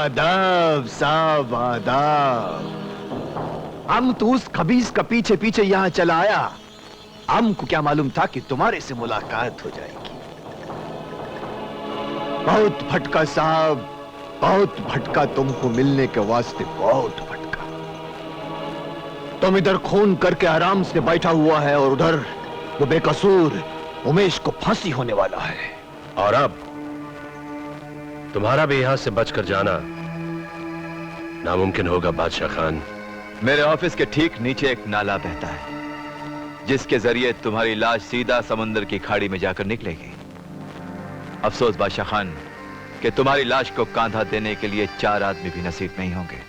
आदाब साहब, आदाब। हम तो उस खबीस का पीछे पीछे यहां चला आया। हमको क्या मालूम था कि तुम्हारे से मुलाकात हो जाएगी। बहुत भटका साहब, बहुत भटका, तुमको मिलने के वास्ते बहुत भटका। तुम इधर खून करके आराम से बैठा हुआ है और उधर वो बेकसूर उमेश को फांसी होने वाला है। और अब तुम्हारा भी यहां से बचकर जाना नामुमकिन होगा बादशाह खान। मेरे ऑफिस के ठीक नीचे एक नाला बहता है जिसके जरिए तुम्हारी लाश सीधा समुद्र की खाड़ी में जाकर निकलेगी। अफसोस बादशाह खान कि तुम्हारी लाश को कांधा देने के लिए 4 आदमी भी नसीब नहीं होंगे।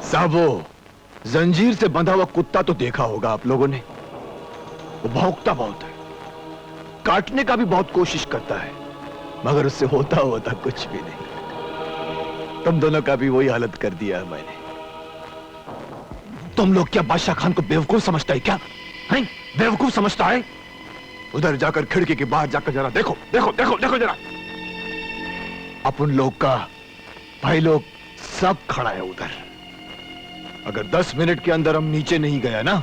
साबो, जंजीर से बंधा हुआ कुत्ता तो देखा होगा आप लोगों ने। वो भौंकता बहुत है, काटने का भी बहुत कोशिश करता है, मगर उससे होता कुछ भी नहीं। तुम दोनों का भी वही हालत कर दिया है मैंने। तुम लोग क्या बादशाह खान को बेवकूफ समझता है क्या? हैं? बेवकूफ समझता है? उधर जाकर खिड़की के बाहर जाकर जरा देखो, देखो देखो देखो जरा। अपन लोग का भाई लोग सब खड़ा है उधर। अगर 10 मिनट के अंदर हम नीचे नहीं गया ना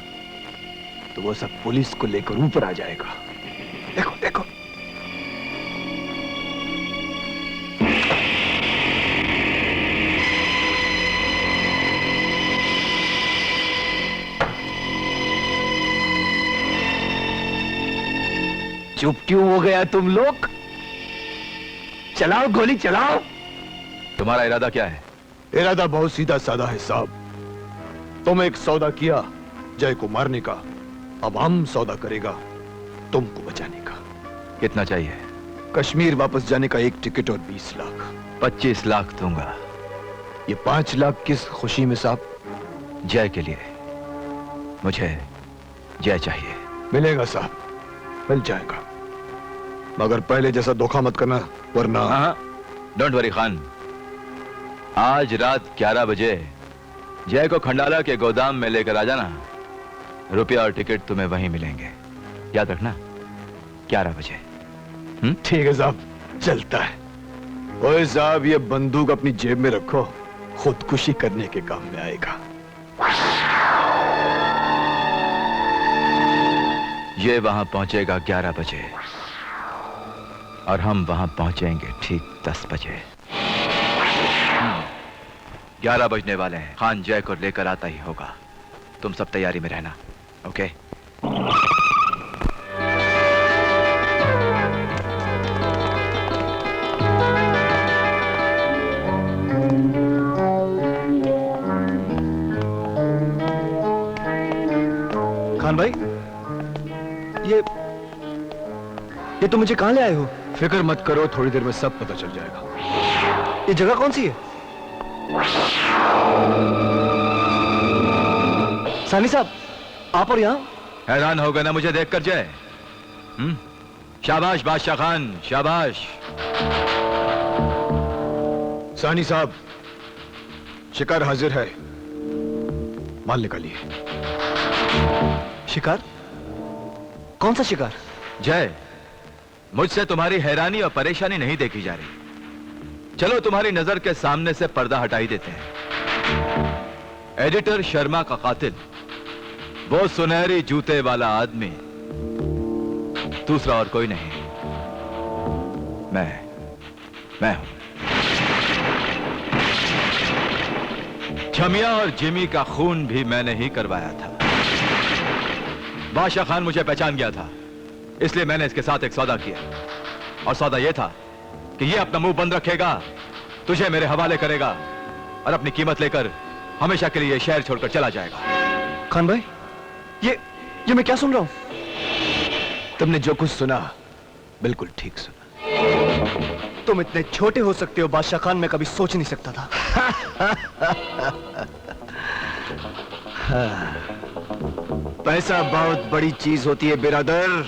तो वो सब पुलिस को लेकर ऊपर आ जाएगा। देखो देखो। चुप क्यों हो गया तुम लोग? चलाओ गोली चलाओ। तुम्हारा इरादा क्या है? इरादा बहुत सीधा साधा है साहब। तुम एक सौदा किया जय को मारने का, अब हम सौदा करेगा तुमको बचाने का। कितना चाहिए? कश्मीर वापस जाने का 1 टिकट और 20 लाख। 25 लाख दूंगा। ये 5 लाख किस खुशी में साहब? जय के लिए। मुझे जय चाहिए। मिलेगा साहब, मिल जाएगा, मगर पहले जैसा धोखा मत करना वरना। डोंट वरी खान, आज रात 11 बजे जय को खंडाला के गोदाम में लेकर आ जाना। रुपया और टिकट तुम्हें वहीं मिलेंगे, याद रखना। 11 बजे। ठीक है साहब, चलता है। ओए साहब, ये बंदूक अपनी जेब में रखो, खुदकुशी करने के काम में आएगा। ये वहां पहुंचेगा 11 बजे और हम वहां पहुंचेंगे ठीक 10 बजे। 11 बजने वाले हैं। खान जय को लेकर आता ही होगा। तुम सब तैयारी में रहना, ओके? खान भाई, ये तुम मुझे कहां ले आए हो? फिक्र मत करो, थोड़ी देर में सब पता चल जाएगा। ये जगह कौन सी है? सानी साहब, आप और यहां? हैरान हो गए ना मुझे देखकर जय? शाबाश बादशाह खान, शाबाश। सानी साहब, शिकार हाजिर है, माल निकालिए। शिकार? कौन सा शिकार? जय, मुझसे तुम्हारी हैरानी और परेशानी नहीं देखी जा रही। चलो तुम्हारी नजर के सामने से पर्दा हटाई देते हैं। एडिटर शर्मा का कातिल, वो सुनहरी जूते वाला आदमी दूसरा और कोई नहीं, मैं हूं। छमिया और जिमी का खून भी मैंने ही करवाया था। बादशाह खान मुझे पहचान गया था, इसलिए मैंने इसके साथ एक सौदा किया। और सौदा यह था कि यह अपना मुंह बंद रखेगा, तुझे मेरे हवाले करेगा और अपनी कीमत लेकर हमेशा के लिए शहर छोड़कर चला जाएगा। खान भाई, ये मैं क्या सुन रहा हूं? तुमने जो कुछ सुना बिल्कुल ठीक सुना। तुम इतने छोटे हो सकते हो बादशाह खान, मैं कभी सोच नहीं सकता था। पैसा बहुत बड़ी चीज होती है बिरादर।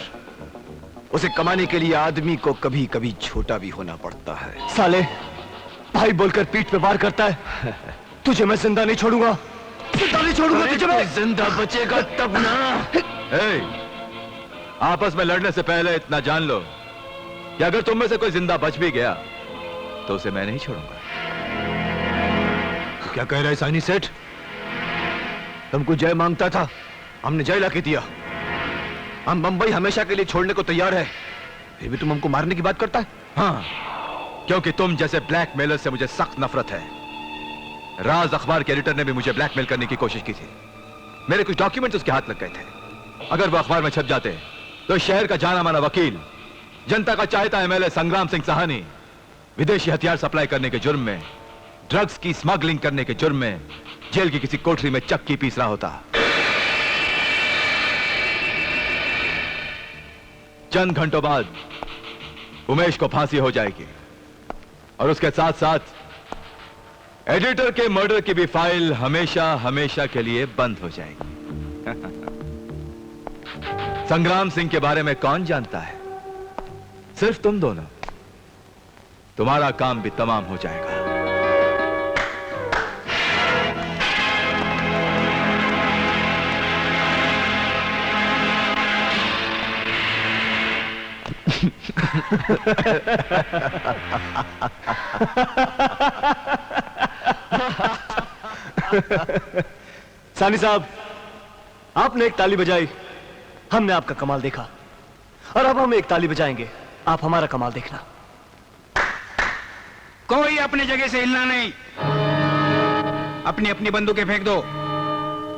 उसे कमाने के लिए आदमी को कभी कभी छोटा भी होना पड़ता है। साले, भाई बोलकर पीठ पे वार करता है। तुझे मैं जिंदा नहीं छोड़ूंगा, जिंदा नहीं छोड़ूंगा तुझे मैं। जिंदा बचेगा तब ना। ए, आपस में लड़ने से पहले इतना जान लो कि अगर तुम में से कोई जिंदा बच भी गया तो उसे मैं नहीं छोड़ूंगा। तो क्या कह रहा है साइनी सेठ? तुमको जय मांगता था, हमने जय लाके दिया। हम बंबई हमेशा के लिए छोड़ने को तैयार है, फिर भी तुम हमको मारने की बात करता है? हाँ, क्योंकि तुम जैसे ब्लैकमेलर से मुझे सख्त नफरत है। राज अखबार के एडिटर ने भी मुझे ब्लैकमेल करने की कोशिश की थी। मेरे कुछ डॉक्यूमेंट उसके हाथ लग गए थे। अगर वो अखबार में छप जाते तो शहर का जाना माना वकील, जनता का चाहता एमएलए संग्राम सिंह साहनी विदेशी हथियार सप्लाई करने के जुर्म में, ड्रग्स की स्मगलिंग करने के जुर्म में जेल की किसी कोठरी में चक्की पीस रहा होता। चंद घंटों बाद उमेश को फांसी हो जाएगी और उसके साथ साथ एडिटर के मर्डर की भी फाइल हमेशा हमेशा के लिए बंद हो जाएगी। संग्राम सिंह के बारे में कौन जानता है? सिर्फ तुम दोनों। तुम्हारा काम भी तमाम हो जाएगा। सानी साहब, आपने एक ताली बजाई, हमने आपका कमाल देखा, और अब हम एक ताली बजाएंगे, आप हमारा कमाल देखना। कोई अपनी जगह से हिलना नहीं। अपनी अपनी बंदूकें फेंक दो,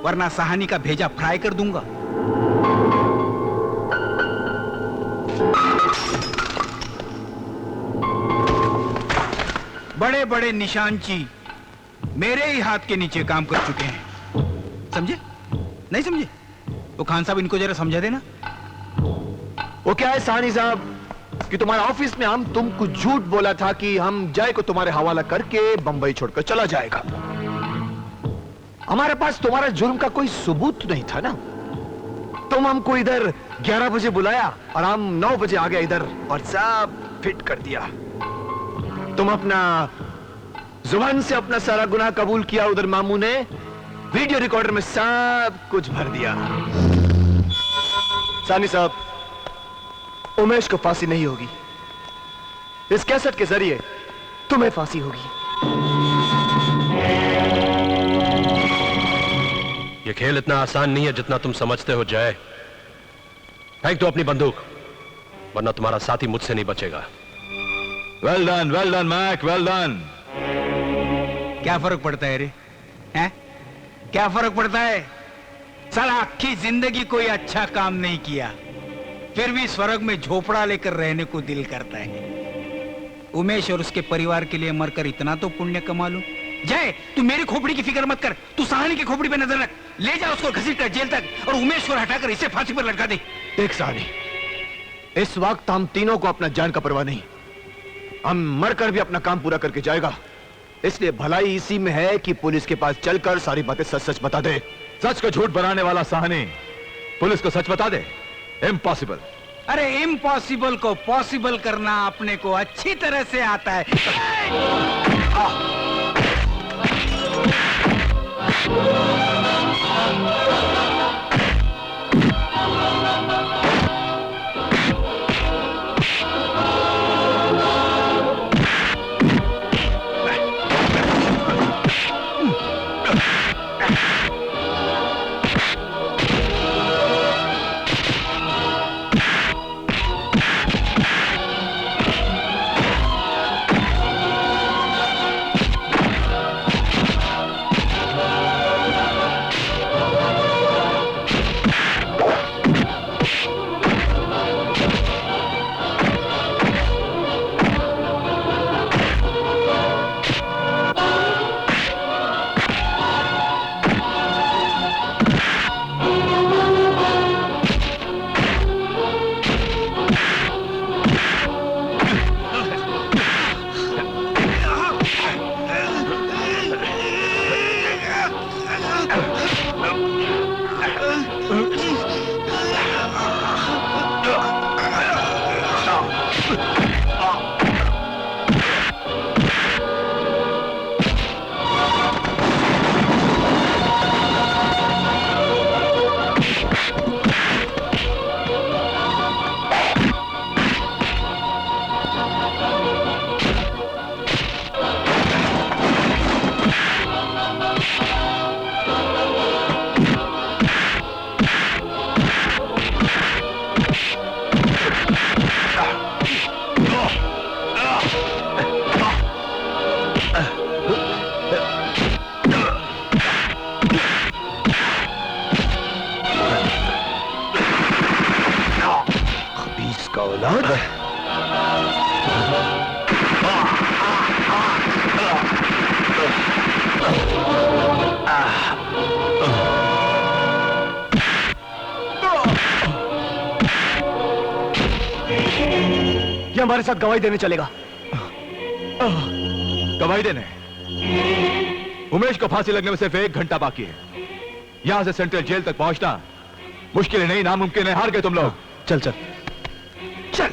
वरना साहनी का भेजा फ्राई कर दूंगा। बड़े बड़े निशानची मेरे ही हाथ के नीचे काम कर चुके हैं। समझे? नहीं समझे? तो खान साहब इनको जरा समझा देना। वो क्या है सानी साहब कि तुम्हारे ऑफिस में हम तुमको झूठ बोला था कि हम जय को तुम्हारे हवाला करके बंबई छोड़कर चला जाएगा। हमारे पास तुम्हारा जुर्म का कोई सबूत नहीं था ना। तुम हमको इधर 11 बजे बुलाया और हम 9 बजे आ गए इधर और सब फिट कर दिया। तुम अपना जुबान से अपना सारा गुनाह कबूल किया, उधर मामू ने वीडियो रिकॉर्डर में सब कुछ भर दिया। सानी साहब, उमेश को फांसी नहीं होगी, इस कैसेट के जरिए तुम्हें फांसी होगी। ये खेल इतना आसान नहीं है जितना तुम समझते हो जय। फेंक दो अपनी बंदूक, वरना तुम्हारा साथी मुझसे नहीं बचेगा। Well done Mac, well done. क्या फर्क पड़ता है रे? हैं? क्या फर्क पड़ता है? साला आखी जिंदगी कोई अच्छा काम नहीं किया, फिर भी स्वर्ग में झोपड़ा लेकर रहने को दिल करता है। उमेश और उसके परिवार के लिए मरकर इतना तो पुण्य कमा लो। जय, तू मेरी खोपड़ी की फिक्र मत कर, तू साहनी की खोपड़ी पे नजर रख। ले जा उसको घसीट कर जेल तक और उमेश को हटाकर इसे फांसी पर लटका दे। देख सानी, इस वक्त हम तीनों को अपना जान का परवाह नहीं, हम मरकर भी अपना काम पूरा करके जाएगा। इसलिए भलाई इसी में है कि पुलिस के पास चलकर सारी बातें सच सच बता दे। सच को झूठ बनाने वाला साहनी पुलिस को सच बता दे? इम्पॉसिबल। अरे इम्पॉसिबल को पॉसिबल करना अपने को अच्छी तरह से आता है। औलाद। ये हमारे साथ गवाही देने चलेगा। गवाही देने? उमेश को फांसी लगने में सिर्फ 1 घंटा बाकी है। यहां से सेंट्रल जेल तक पहुंचना मुश्किल नहीं, नामुमकिन है। हार गए तुम लोग। चल चल चल।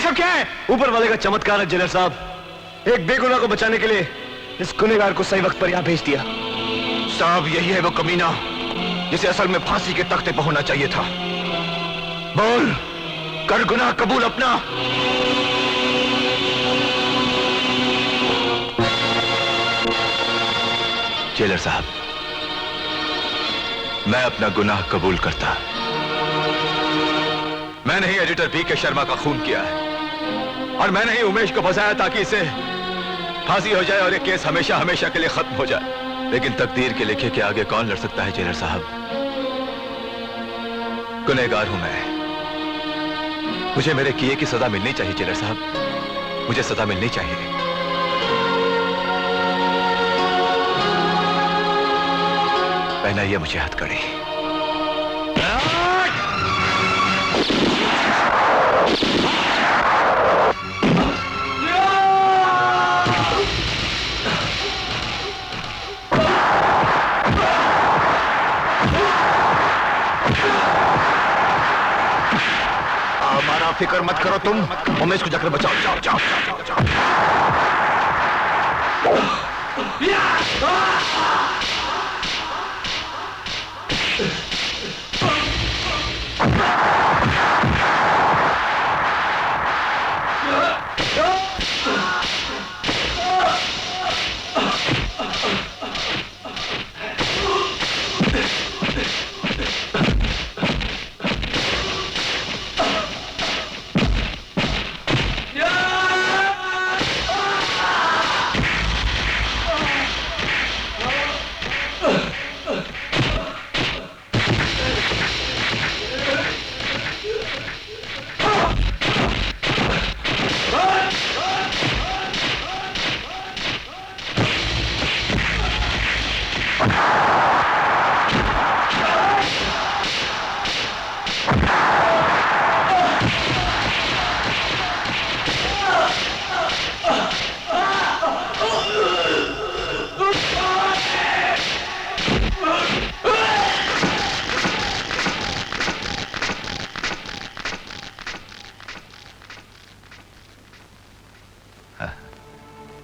सब क्या है? ऊपर वाले का चमत्कार है जेलर साहब। एक बेगुनाह को बचाने के लिए इस गुनहगार को सही वक्त पर यहां भेज दिया। साहब यही है वो कमीना जिसे असल में फांसी के तख्ते पर होना चाहिए था। बोल, कर गुनाह कबूल अपना। जेलर साहब, मैं अपना गुनाह कबूल करता। मैंने ही एडिटर बीके शर्मा का खून किया है और मैंने ही उमेश को फंसाया ताकि इसे फांसी हो जाए और ये केस हमेशा हमेशा के लिए खत्म हो जाए। लेकिन तकदीर के लिखे के आगे कौन लड़ सकता है जेलर साहब? गुनहगार हूं मैं, मुझे मेरे किए की सजा मिलनी चाहिए जेलर साहब, मुझे सजा मिलनी चाहिए। पहनाइए मुझे हथकड़ी। हमारा फिक्र मत करो तुम, उमेश को जाकर बचाओ। जाओ जाओ जाओ जाओ,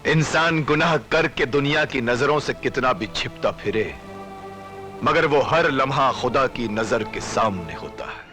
इंसान गुनाह करके दुनिया की नजरों से कितना भी छिपता फिरे, मगर वो हर लम्हा खुदा की नजर के सामने होता है।